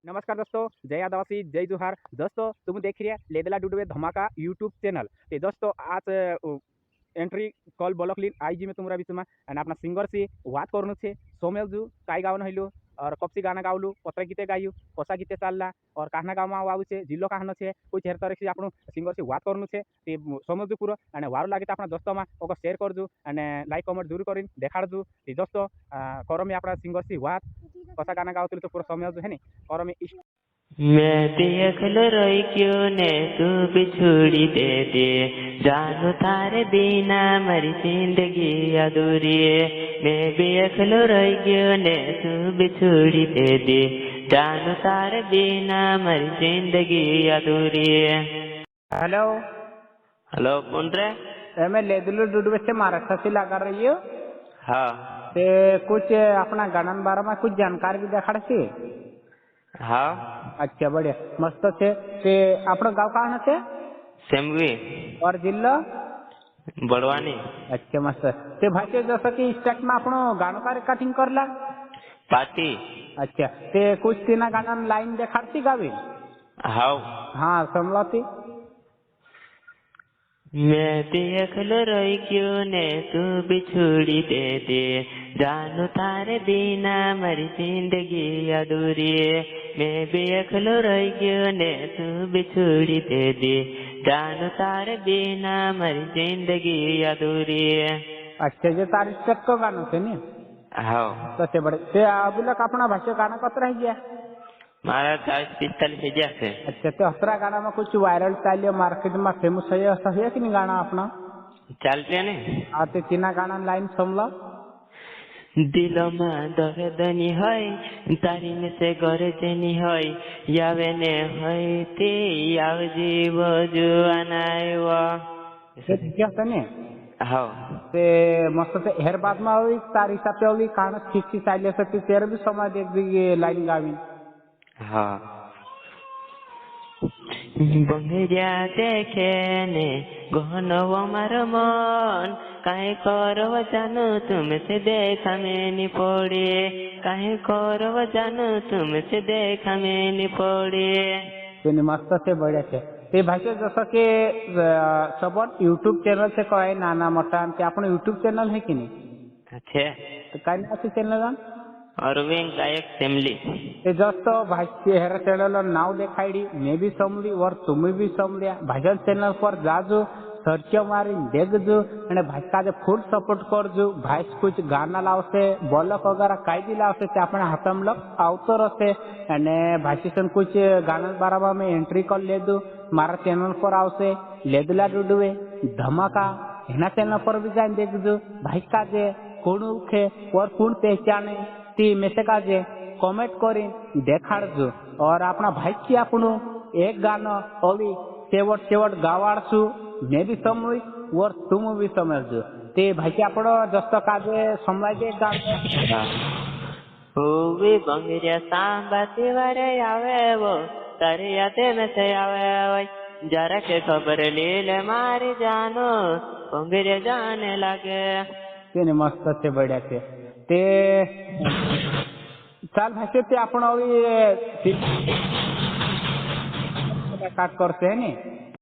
नमस्कार दोस्तों, जय आदिवासी, जय जोहार। दोस्तों तुम देख रहे हैं लेदला डुडवे धमाका यूट्यूब चैनल। ते दोस्तों आज एंट्री कॉल बोलक लीन आईजी में तुमरा बीच में आणि आपला सिंगर से वाद करून छे सोमेल जू काय गावन हइलो और कपसी गाना गावलू पत्र गीते गायू कोसा गीते चालला और कहना गाव में आऊ छे जिल्लो कहनो छे कुछ हेर तरह से आपण सिंगर से वाद करून छे ते सोमेल जू पूरो आणि वारो लागे तो आपणा दोस्तों में ओको शेयर करजू आणि लाइक कमेंट जरूर करीन देखाड़जू। ते दोस्तों करो में आपणा सिंगर से वाद कोसा गाना गावतली तो पूरा सोमेल जू है नी करो में मैं देख लो रोई क्यों ने तू बिछुड़ी दे दे, जानू तारे बिना मरी जिंदगी अधूरी है। मैं देख लो रोई क्यों ने तू बिछुड़ी दे दे, जानू तारे बिना मरी जिंदगी अधूरी है। हेलो हेलो कौन रे? मैं लेदलू डुडवे से महाराष्ट्र से लगा रही हूँ। हाँ ते कुछ अपना गाना बारे में कुछ जानकारी भी देखा सी। हाँ अच्छा बढ़िया मस्त छे। ते आपनो गाँव कहाँ छे? सेमवी और जिल्लो बड़वानी। अच्छा मस्त। ते भाई जसं की स्टेट में आपनो गाणं का रिकॉर्डिंग करला पार्टी। अच्छा ते कुछ तीना गाना लाइन देखाडती गावी। हाँ हाँ समलाती। मैं देख लो रोई क्यों ने तू बिछुड़ी दे दे, जानू तारे बिना मरी जिंदगी अधूरी है। मैं देख लो रोई क्यों ने तू बिछुड़ी दे दे, जानू तारे बिना मरी जिंदगी अधूरी है। अच्छा जे तारी स्टेट को गाणं छे नी। हाँ तसे बड़े ते अबुलक अपना भाषा गाना कत रह गया। मारा 40-45 हजार से। अच्छा तो हसरा गाना में कुछ वायरल चालिए मार्केट में फेमस है ऐसा है कि नहीं गाना अपना चलते हैं ने आते तीना गाना लाइन समला। दिलो में दर्दनी है तारी में से गरजनी है यावे ने है ते याव जीव जुआनायवा क्या तने हाँ ते मस्त ते हेर बाद में हुई तारी साथे हुई गाना ठीक सी चालिए सकती तेरे भी समय देख दी लाइन गावी। हाँ बंगरिया देखे ने गहनव मार मन काहे करव जानू तुमसे देखा में नी पड़े, काहे करव जानू तुमसे देखा में नी पड़े। तेने मस्त से बढ़िया छे। ते भाषा जसं के सबन यूट्यूब चॅनल से काय नाना मोठा ते आपण यूट्यूब चॅनल है की नाही? अच्छे तो काय नाव चॅनल अरविंद गायक फैमिली ते जस्ट भाषे हेर चॅनल नाव देखाडी मैं भी समली और तुम्ही भी समल्या भाजन चॅनल पर जाजो सर्च मारी देखजो અને ભાષા જે ફૂલ સપોર્ટ કરજો। ભાઈ कुछ ગાના લાવશે બોલક વગેરે કાઈ બી લાવશે તે આપણે હાથમ લક આવતો રહેશે અને ભાષીસન कुछ ગાના બારામાં મેં એન્ટ્રી કરી લેજો મારા ચેનલ પર આવશે લેદલા ડુડવે ધમાકા એના ચેનલ પર બી જઈને देखजो। ભાઈ કાજે કોણ ઉખે और કોણ પહેચાને ती મેસે કાજે कमेंट કરી દેખાડજો और આપણા ભાઈ की આપણું एक गाणं ओली शेवट शेवट गावाडसू मैं भी समझ और तुम भी समझो ते भाई आपण जस्त काजे समझाजे गाणं होवे बंगरिया सांबा तिवारे आवे वो तारे याते में से आवे जरा के खबर ले ले मारी जानो बंगरिया जाने लगे। तेने मस्त से बढ़िया से ते चाल भाई ते आपण काट करते है नी।